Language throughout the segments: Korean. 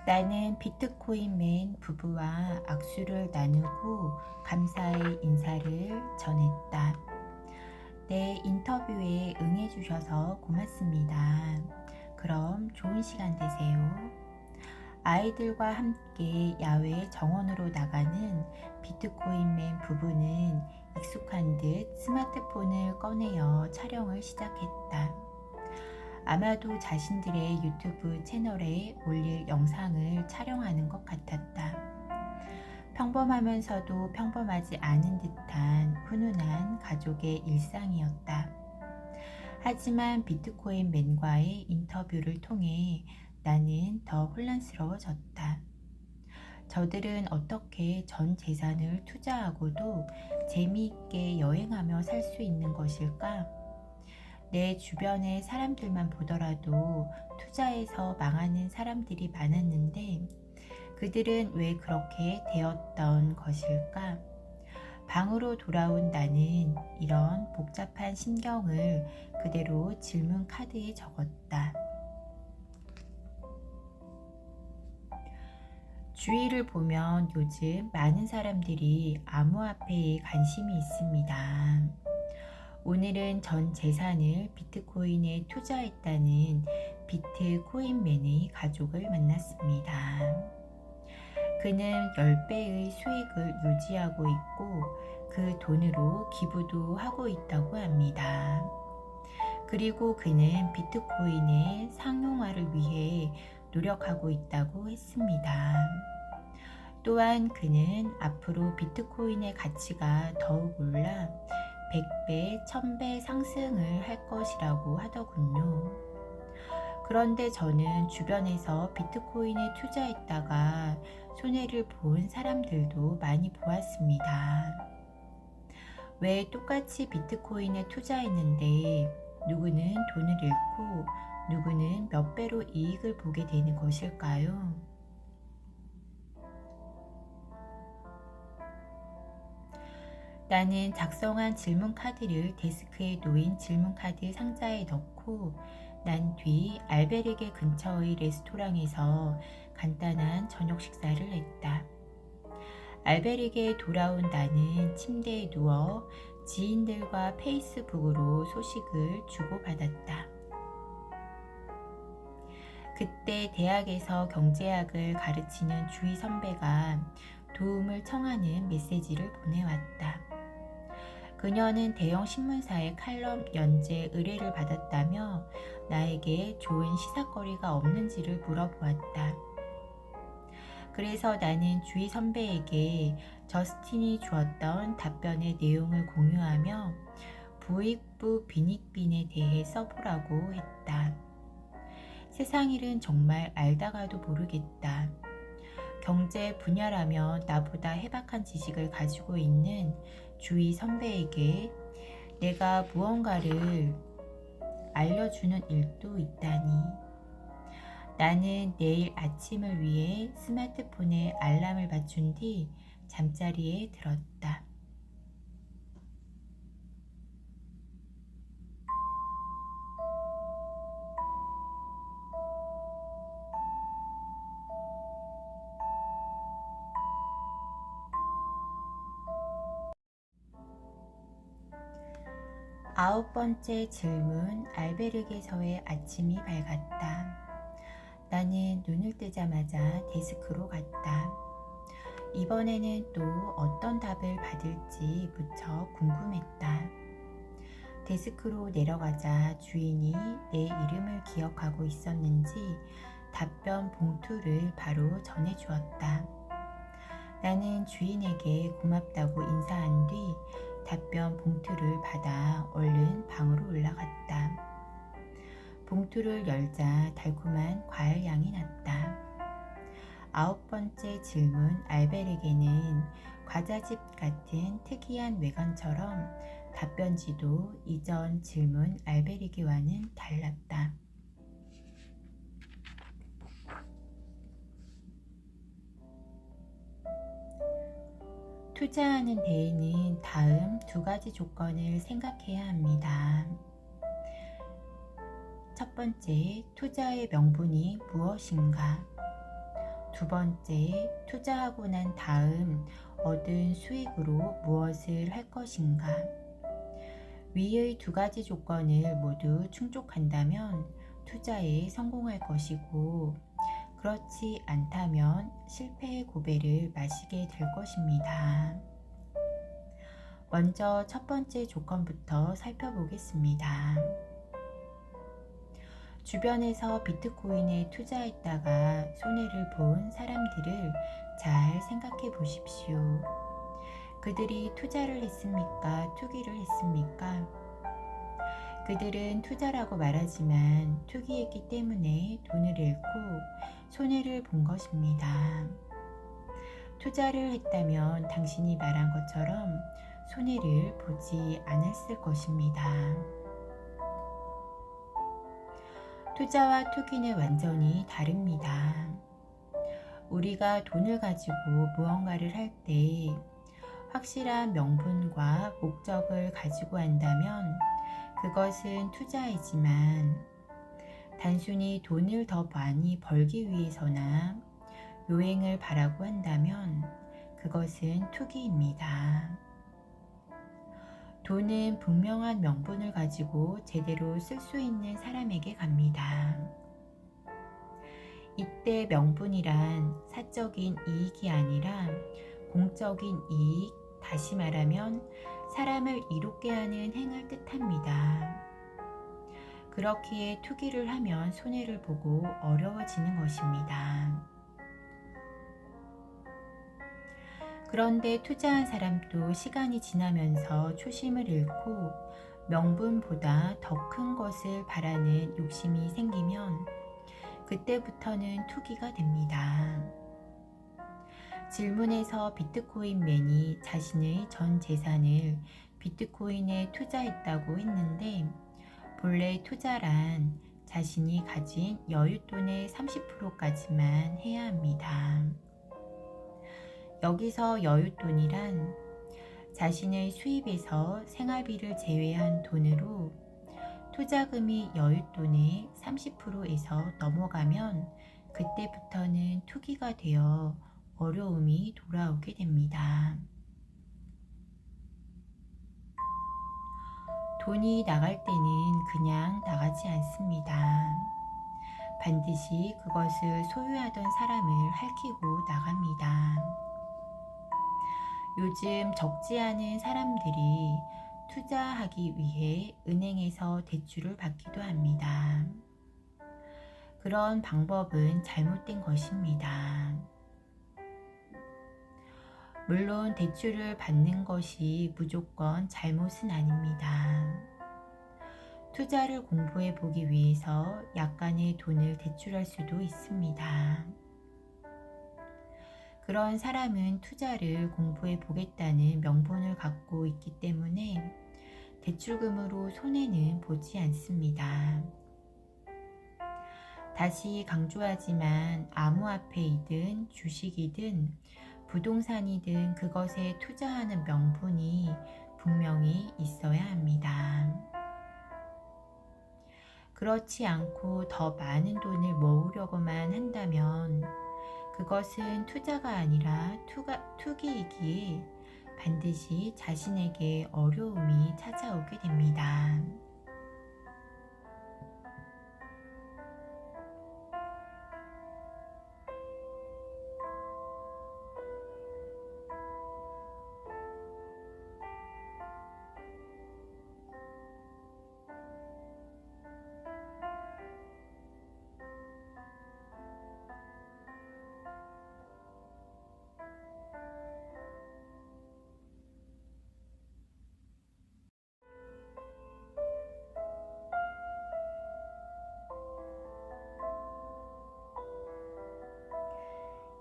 나는 비트코인맨 부부와 악수를 나누고 감사의 인사를 전했다. 내 인터뷰에 응해주셔서 고맙습니다. 그럼 좋은 시간 되세요. 아이들과 함께 야외 정원으로 나가는 비트코인맨 부부는 익숙한 듯 스마트폰을 꺼내어 촬영을 시작했다. 아마도 자신들의 유튜브 채널에 올릴 영상을 촬영하는 것 같았다. 평범하면서도 평범하지 않은 듯한 훈훈한 가족의 일상이었다. 하지만 비트코인맨과의 인터뷰를 통해 나는 더 혼란스러워졌다. 저들은 어떻게 전 재산을 투자하고도 재미있게 여행하며 살 수 있는 것일까? 내 주변의 사람들만 보더라도 투자해서 망하는 사람들이 많았는데 그들은 왜 그렇게 되었던 것일까? 방으로 돌아온 나는 이런 복잡한 심경을 그대로 질문 카드에 적었다. 주위를 보면 요즘 많은 사람들이 암호화폐에 관심이 있습니다. 오늘은 전 재산을 비트코인에 투자했다는 비트코인맨의 가족을 만났습니다. 그는 10배의 수익을 유지하고 있고 그 돈으로 기부도 하고 있다고 합니다. 그리고 그는 비트코인의 상용화를 위해 노력하고 있다고 했습니다. 또한 그는 앞으로 비트코인의 가치가 더욱 올라 100배, 1000배 상승을 할 것이라고 하더군요. 그런데 저는 주변에서 비트코인에 투자했다가 손해를 본 사람들도 많이 보았습니다. 왜 똑같이 비트코인에 투자했는데 누구는 돈을 잃고 누구는 몇 배로 이익을 보게 되는 것일까요? 나는 작성한 질문 카드를 데스크에 놓인 질문 카드 상자에 넣고 난 뒤 알베르게 근처의 레스토랑에서 간단한 저녁 식사를 했다. 알베르게에 돌아온 나는 침대에 누워 지인들과 페이스북으로 소식을 주고받았다. 그때 대학에서 경제학을 가르치는 주희 선배가 도움을 청하는 메시지를 보내왔다. 그녀는 대형 신문사의 칼럼 연재 의뢰를 받았다며 나에게 좋은 시사거리가 없는지를 물어보았다. 그래서 나는 주희 선배에게 저스틴이 주었던 답변의 내용을 공유하며 부익부 빈익빈에 대해 써보라고 했다. 세상 일은 정말 알다가도 모르겠다. 경제 분야라며 나보다 해박한 지식을 가지고 있는 주희 선배에게 내가 무언가를 알려주는 일도 있다니. 나는 내일 아침을 위해 스마트폰에 알람을 맞춘 뒤 잠자리에 들었다. 아홉 번째 질문, 알베르게서의 아침이 밝았다. 나는 눈을 뜨자마자 데스크로 갔다. 이번에는 또 어떤 답을 받을지 무척 궁금했다. 데스크로 내려가자 주인이 내 이름을 기억하고 있었는지 답변 봉투를 바로 전해주었다. 나는 주인에게 고맙다고 인사한 뒤 답변 봉투를 받아 얼른 방으로 올라갔다. 봉투를 열자 달콤한 과일 향이 났다. 아홉 번째 질문, 알베르게는 과자집 같은 특이한 외관처럼 답변지도 이전 질문 알베르게와는 달랐다. 투자하는 데에는 다음 두 가지 조건을 생각해야 합니다. 첫 번째, 투자의 명분이 무엇인가? 두 번째, 투자하고 난 다음 얻은 수익으로 무엇을 할 것인가? 위의 두 가지 조건을 모두 충족한다면 투자에 성공할 것이고, 그렇지 않다면 실패의 고배를 마시게 될 것입니다. 먼저 첫 번째 조건부터 살펴보겠습니다. 주변에서 비트코인에 투자했다가 손해를 본 사람들을 잘 생각해 보십시오. 그들이 투자를 했습니까? 투기를 했습니까? 그들은 투자라고 말하지만 투기했기 때문에 돈을 잃고 손해를 본 것입니다. 투자를 했다면 당신이 말한 것처럼 손해를 보지 않았을 것입니다. 투자와 투기는 완전히 다릅니다. 우리가 돈을 가지고 무언가를 할 때 확실한 명분과 목적을 가지고 한다면 그것은 투자이지만, 단순히 돈을 더 많이 벌기 위해서나 요행을 바라고 한다면 그것은 투기입니다. 돈은 분명한 명분을 가지고 제대로 쓸 수 있는 사람에게 갑니다. 이때 명분이란 사적인 이익이 아니라 공적인 이익, 다시 말하면 사람을 이롭게 하는 행을 뜻합니다. 그렇기에 투기를 하면 손해를 보고 어려워지는 것입니다. 그런데 투자한 사람도 시간이 지나면서 초심을 잃고 명분보다 더 큰 것을 바라는 욕심이 생기면 그때부터는 투기가 됩니다. 질문에서 비트코인맨이 자신의 전 재산을 비트코인에 투자했다고 했는데, 본래 투자란 자신이 가진 여윳돈의 30%까지만 해야 합니다. 여기서 여윳돈이란 자신의 수입에서 생활비를 제외한 돈으로 투자금이 여윳돈의 30%에서 넘어가면 그때부터는 투기가 되어 어려움이 돌아오게 됩니다. 돈이 나갈 때는 그냥 나가지 않습니다. 반드시 그것을 소유하던 사람을 핥히고 나갑니다. 요즘 적지 않은 사람들이 투자하기 위해 은행에서 대출을 받기도 합니다. 그런 방법은 잘못된 것입니다. 물론 대출을 받는 것이 무조건 잘못은 아닙니다. 투자를 공부해 보기 위해서 약간의 돈을 대출할 수도 있습니다. 그런 사람은 투자를 공부해 보겠다는 명분을 갖고 있기 때문에 대출금으로 손해는 보지 않습니다. 다시 강조하지만 암호화폐이든 주식이든 부동산이든 그것에 투자하는 명분이 분명히 있어야 합니다. 그렇지 않고 더 많은 돈을 모으려고만 한다면 그것은 투자가 아니라 투기이기에 반드시 자신에게 어려움이 찾아오게 됩니다.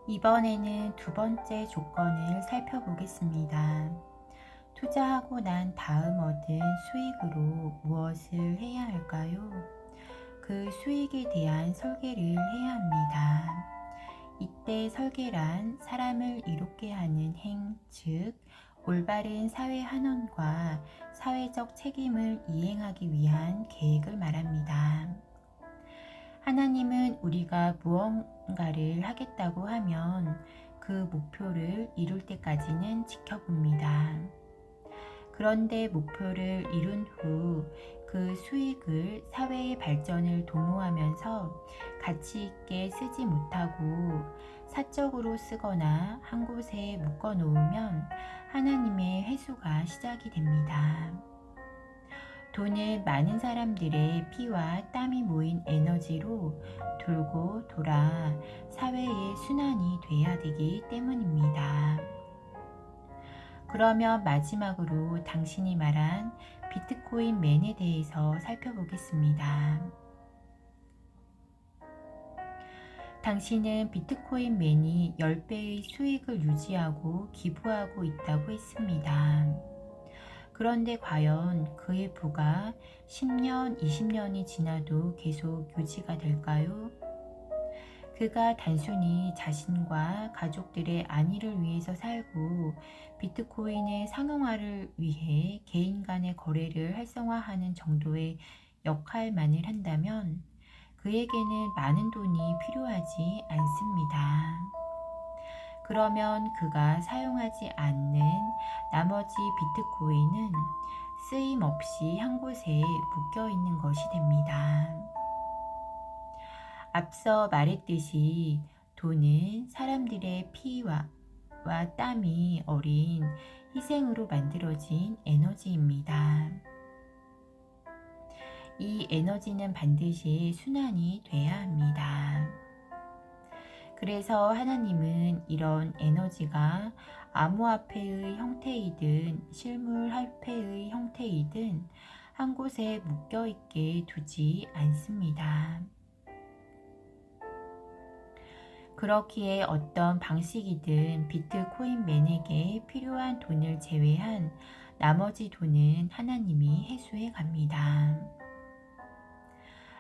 이번에는 두 번째 조건을 살펴보겠습니다. 투자하고 난 다음 얻은 수익으로 무엇을 해야 할까요? 그 수익에 대한 설계를 해야 합니다. 이때 설계란 사람을 이롭게 하는 행, 즉 올바른 사회 환원과 사회적 책임을 이행하기 위한 계획을 말합니다. 하나님은 우리가 무언가를 하겠다고 하면 그 목표를 이룰 때까지는 지켜봅니다. 그런데 목표를 이룬 후 그 수익을 사회의 발전을 도모하면서 가치 있게 쓰지 못하고 사적으로 쓰거나 한 곳에 묶어 놓으면 하나님의 회수가 시작이 됩니다. 돈은 많은 사람들의 피와 땀이 모인 에너지로 돌고 돌아 사회의 순환이 돼야 되기 때문입니다. 그러면 마지막으로 당신이 말한 비트코인 맨에 대해서 살펴보겠습니다. 당신은 비트코인 맨이 10배의 수익을 유지하고 기부하고 있다고 했습니다. 그런데 과연 그의 부가 10년, 20년이 지나도 계속 유지가 될까요? 그가 단순히 자신과 가족들의 안위를 위해서 살고 비트코인의 상용화를 위해 개인 간의 거래를 활성화하는 정도의 역할만을 한다면 그에게는 많은 돈이 필요하지 않습니다. 그러면 그가 사용하지 않는 나머지 비트코인은 쓰임 없이 한 곳에 묶여 있는 것이 됩니다. 앞서 말했듯이 돈은 사람들의 피와 땀이 어린 희생으로 만들어진 에너지입니다. 이 에너지는 반드시 순환이 돼야 합니다. 그래서 하나님은 이런 에너지가 암호화폐의 형태이든 실물 화폐의 형태이든 한 곳에 묶여 있게 두지 않습니다. 그렇기에 어떤 방식이든 비트코인맨에게 필요한 돈을 제외한 나머지 돈은 하나님이 회수해 갑니다.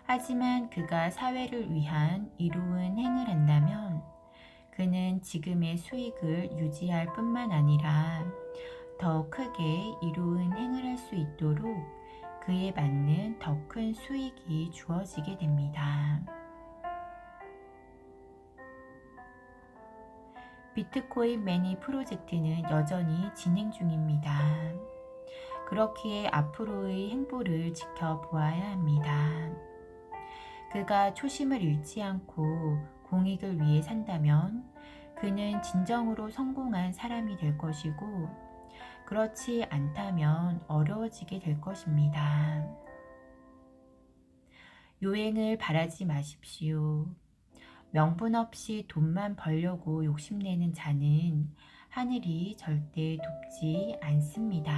하지만 그가 사회를 위한 이로운 행을 한다면 그는 지금의 수익을 유지할 뿐만 아니라 더 크게 이로운 행을 할 수 있도록 그에 맞는 더 큰 수익이 주어지게 됩니다. 비트코인 매니 프로젝트는 여전히 진행 중입니다. 그렇기에 앞으로의 행보를 지켜보아야 합니다. 그가 초심을 잃지 않고 공익을 위해 산다면 그는 진정으로 성공한 사람이 될 것이고, 그렇지 않다면 어려워지게 될 것입니다. 요행을 바라지 마십시오. 명분 없이 돈만 벌려고 욕심내는 자는 하늘이 절대 돕지 않습니다.